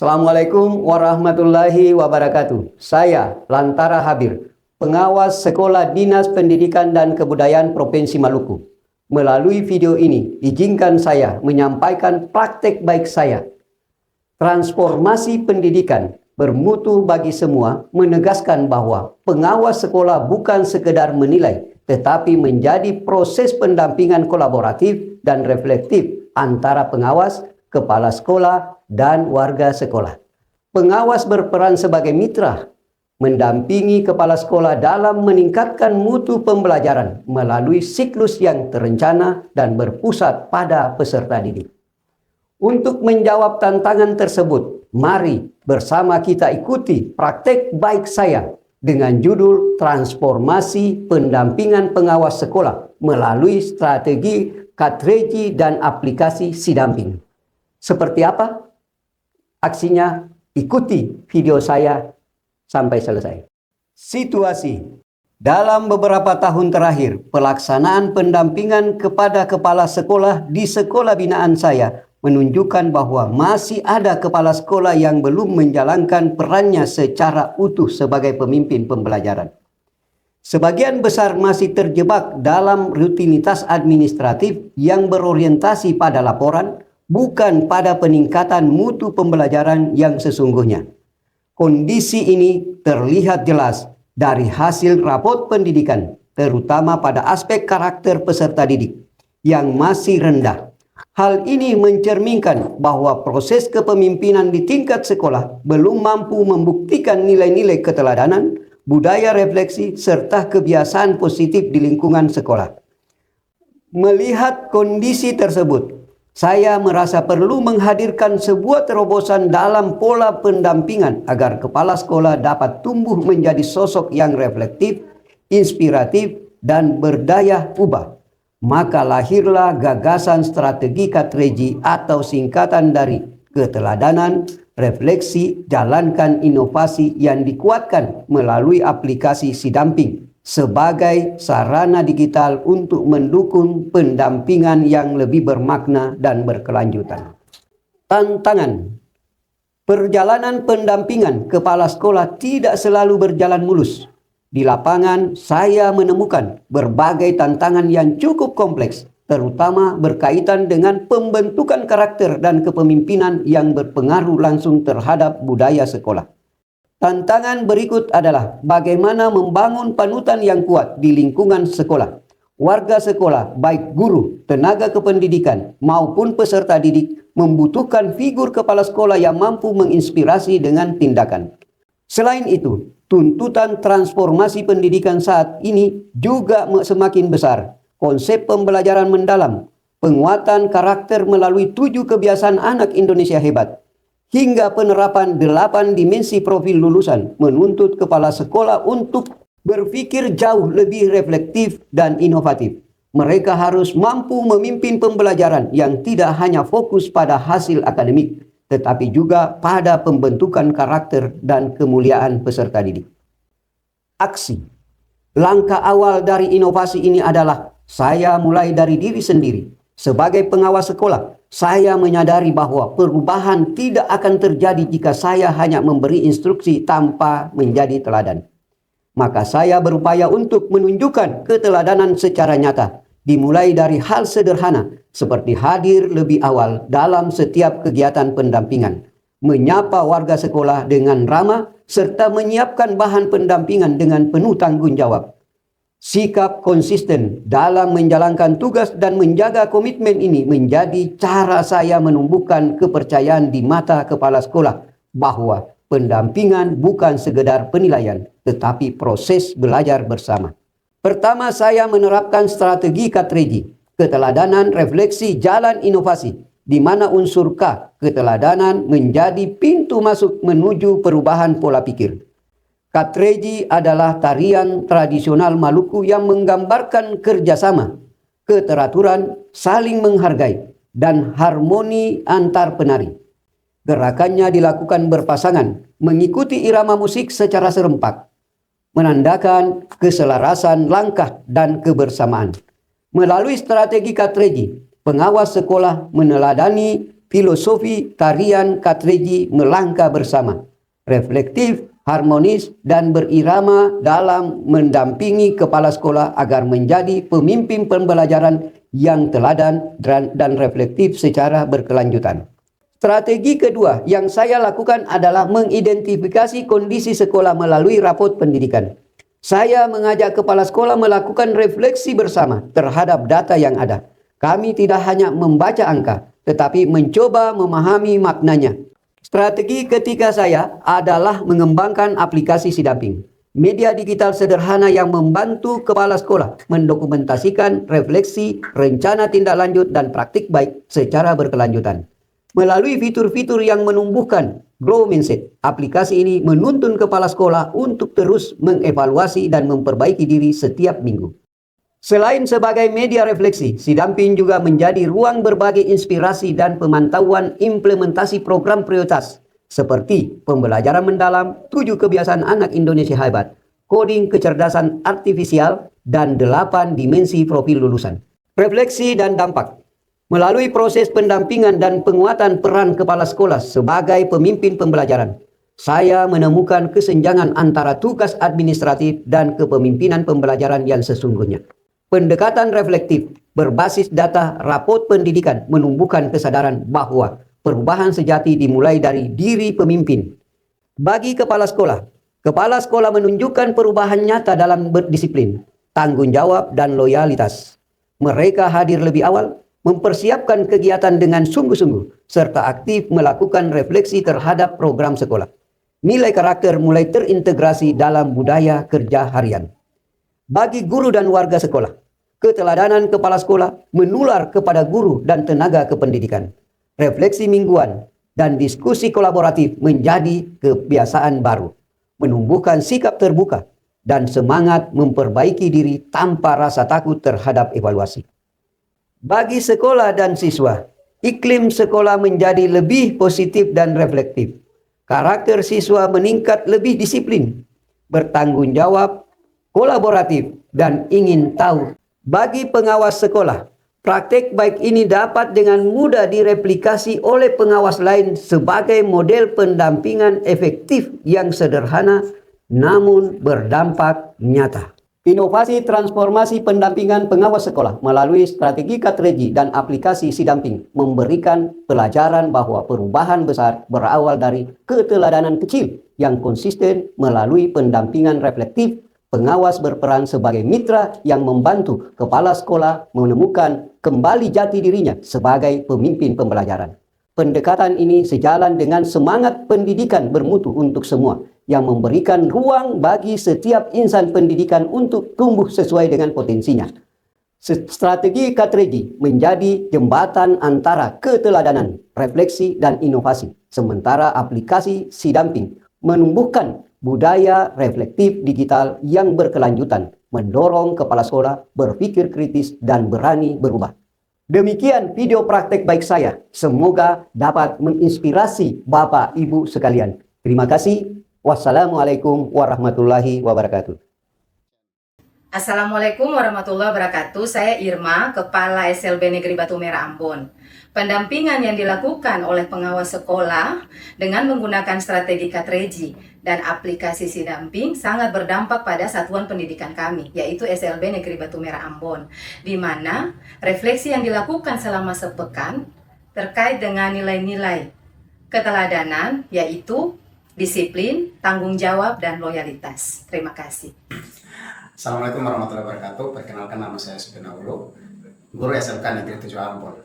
Assalamualaikum warahmatullahi wabarakatuh. Saya Lantara Habir, pengawas Sekolah Dinas Pendidikan dan Kebudayaan Provinsi Maluku. Melalui video ini, izinkan saya menyampaikan praktek baik saya. Transformasi pendidikan bermutu bagi semua menegaskan bahwa pengawas sekolah bukan sekedar menilai, tetapi menjadi proses pendampingan kolaboratif dan reflektif antara pengawas, kepala sekolah, dan warga sekolah. Pengawas berperan sebagai mitra, mendampingi kepala sekolah dalam meningkatkan mutu pembelajaran melalui siklus yang terencana dan berpusat pada peserta didik. Untuk menjawab tantangan tersebut, mari bersama kita ikuti praktek baik saya dengan judul Transformasi Pendampingan Pengawas Sekolah melalui strategi Katreji dan aplikasi Sidamping. Seperti apa aksinya? Ikuti video saya sampai selesai. Situasi. Dalam beberapa tahun terakhir, pelaksanaan pendampingan kepada kepala sekolah di sekolah binaan saya menunjukkan bahwa masih ada kepala sekolah yang belum menjalankan perannya secara utuh sebagai pemimpin pembelajaran. Sebagian besar masih terjebak dalam rutinitas administratif yang berorientasi pada laporan, bukan pada peningkatan mutu pembelajaran yang sesungguhnya. Kondisi ini terlihat jelas dari hasil rapot pendidikan, terutama pada aspek karakter peserta didik yang masih rendah. Hal ini mencerminkan bahwa proses kepemimpinan di tingkat sekolah belum mampu membuktikan nilai-nilai keteladanan, budaya refleksi, serta kebiasaan positif di lingkungan sekolah. Melihat kondisi tersebut, saya merasa perlu menghadirkan sebuah terobosan dalam pola pendampingan agar kepala sekolah dapat tumbuh menjadi sosok yang reflektif, inspiratif, dan berdaya ubah. Maka lahirlah gagasan strategi Katreji atau singkatan dari keteladanan, refleksi, jalankan inovasi yang dikuatkan melalui aplikasi Sidamping sebagai sarana digital untuk mendukung pendampingan yang lebih bermakna dan berkelanjutan. Tantangan. Perjalanan pendampingan kepala sekolah tidak selalu berjalan mulus. Di lapangan, saya menemukan berbagai tantangan yang cukup kompleks, terutama berkaitan dengan pembentukan karakter dan kepemimpinan yang berpengaruh langsung terhadap budaya sekolah. Tantangan berikut adalah bagaimana membangun panutan yang kuat di lingkungan sekolah. Warga sekolah, baik guru, tenaga kependidikan, maupun peserta didik, membutuhkan figur kepala sekolah yang mampu menginspirasi dengan tindakan. Selain itu, tuntutan transformasi pendidikan saat ini juga semakin besar. Konsep pembelajaran mendalam, penguatan karakter melalui 7 kebiasaan anak Indonesia hebat, hingga penerapan 8 dimensi profil lulusan menuntut kepala sekolah untuk berpikir jauh lebih reflektif dan inovatif. Mereka harus mampu memimpin pembelajaran yang tidak hanya fokus pada hasil akademik, tetapi juga pada pembentukan karakter dan kemuliaan peserta didik. Aksi. Langkah awal dari inovasi ini adalah saya mulai dari diri sendiri. Sebagai pengawas sekolah, saya menyadari bahwa perubahan tidak akan terjadi jika saya hanya memberi instruksi tanpa menjadi teladan. Maka saya berupaya untuk menunjukkan keteladanan secara nyata, dimulai dari hal sederhana seperti hadir lebih awal dalam setiap kegiatan pendampingan, menyapa warga sekolah dengan ramah, serta menyiapkan bahan pendampingan dengan penuh tanggung jawab. Sikap konsisten dalam menjalankan tugas dan menjaga komitmen ini menjadi cara saya menumbuhkan kepercayaan di mata kepala sekolah bahwa pendampingan bukan sekedar penilaian, tetapi proses belajar bersama. Pertama, saya menerapkan strategi Katreji, keteladanan, refleksi, jalan inovasi, di mana unsur K, keteladanan, menjadi pintu masuk menuju perubahan pola pikir. Katreji adalah tarian tradisional Maluku yang menggambarkan kerjasama, keteraturan, saling menghargai, dan harmoni antar penari. Gerakannya dilakukan berpasangan, mengikuti irama musik secara serempak, menandakan keselarasan langkah dan kebersamaan. Melalui strategi Katreji, pengawas sekolah meneladani filosofi tarian Katreji melangkah bersama, reflektif, harmonis, dan berirama dalam mendampingi kepala sekolah agar menjadi pemimpin pembelajaran yang teladan dan reflektif secara berkelanjutan. Strategi kedua yang saya lakukan adalah mengidentifikasi kondisi sekolah melalui rapot pendidikan. Saya mengajak kepala sekolah melakukan refleksi bersama terhadap data yang ada. Kami tidak hanya membaca angka, tetapi mencoba memahami maknanya. Strategi ketiga saya adalah mengembangkan aplikasi Sidamping, media digital sederhana yang membantu kepala sekolah mendokumentasikan refleksi, rencana tindak lanjut, dan praktik baik secara berkelanjutan. Melalui fitur-fitur yang menumbuhkan growth mindset, aplikasi ini menuntun kepala sekolah untuk terus mengevaluasi dan memperbaiki diri setiap minggu. Selain sebagai media refleksi, Sidamping juga menjadi ruang berbagi inspirasi dan pemantauan implementasi program prioritas seperti pembelajaran mendalam, 7 kebiasaan anak Indonesia hebat, coding kecerdasan artifisial, dan 8 dimensi profil lulusan. Refleksi dan dampak. Melalui proses pendampingan dan penguatan peran kepala sekolah sebagai pemimpin pembelajaran, saya menemukan kesenjangan antara tugas administratif dan kepemimpinan pembelajaran yang sesungguhnya. Pendekatan reflektif berbasis data rapot pendidikan menumbuhkan kesadaran bahwa perubahan sejati dimulai dari diri pemimpin. Bagi kepala sekolah menunjukkan perubahan nyata dalam berdisiplin, tanggung jawab, dan loyalitas. Mereka hadir lebih awal, mempersiapkan kegiatan dengan sungguh-sungguh, serta aktif melakukan refleksi terhadap program sekolah. Nilai karakter mulai terintegrasi dalam budaya kerja harian. Bagi guru dan warga sekolah, keteladanan kepala sekolah menular kepada guru dan tenaga kependidikan. Refleksi mingguan dan diskusi kolaboratif menjadi kebiasaan baru, menumbuhkan sikap terbuka dan semangat memperbaiki diri tanpa rasa takut terhadap evaluasi. Bagi sekolah dan siswa, iklim sekolah menjadi lebih positif dan reflektif. Karakter siswa meningkat lebih disiplin, bertanggung jawab, kolaboratif, dan ingin tahu. Bagi pengawas sekolah, praktek baik ini dapat dengan mudah direplikasi oleh pengawas lain sebagai model pendampingan efektif yang sederhana namun berdampak nyata. Inovasi transformasi pendampingan pengawas sekolah melalui strategi Katreji dan aplikasi Sidamping memberikan pelajaran bahwa perubahan besar berawal dari keteladanan kecil yang konsisten. Melalui pendampingan reflektif, pengawas berperan sebagai mitra yang membantu kepala sekolah menemukan kembali jati dirinya sebagai pemimpin pembelajaran. Pendekatan ini sejalan dengan semangat pendidikan bermutu untuk semua, yang memberikan ruang bagi setiap insan pendidikan untuk tumbuh sesuai dengan potensinya. Strategi Katreji menjadi jembatan antara keteladanan, refleksi, dan inovasi, sementara aplikasi Sidamping menumbuhkan budaya reflektif digital yang berkelanjutan, mendorong kepala sekolah berpikir kritis dan berani berubah. Demikian video praktek baik saya. Semoga dapat menginspirasi Bapak Ibu sekalian. Terima kasih. Wassalamualaikum warahmatullahi wabarakatuh. Assalamualaikum warahmatullahi wabarakatuh. Saya Irma, Kepala SLB Negeri Batu Merah Ambon. Pendampingan yang dilakukan oleh pengawas sekolah dengan menggunakan strategi Katreji dan aplikasi Sidamping sangat berdampak pada satuan pendidikan kami, yaitu SLB Negeri Batu Merah Ambon, di mana refleksi yang dilakukan selama sepekan terkait dengan nilai-nilai keteladanan, yaitu disiplin, tanggung jawab, dan loyalitas. Terima kasih. Assalamualaikum warahmatullahi wabarakatuh. Perkenalkan, nama saya Supena Ulu, guru SMK Negeri 7 Ambon.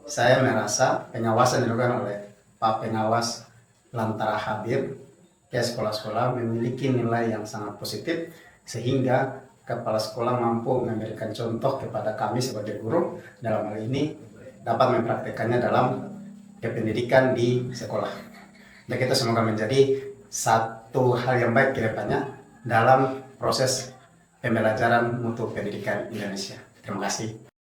Saya merasa pengawasan dilakukan oleh Pak Pengawas Lantara Habir ke sekolah-sekolah memiliki nilai yang sangat positif, sehingga kepala sekolah mampu memberikan contoh kepada kami sebagai guru, dalam hal ini dapat mempraktekannya dalam kependidikan di sekolah. Dan kita semoga menjadi satu hal yang baik ke depannya dalam proses pembelajaran mutu pendidikan Indonesia. Terima kasih.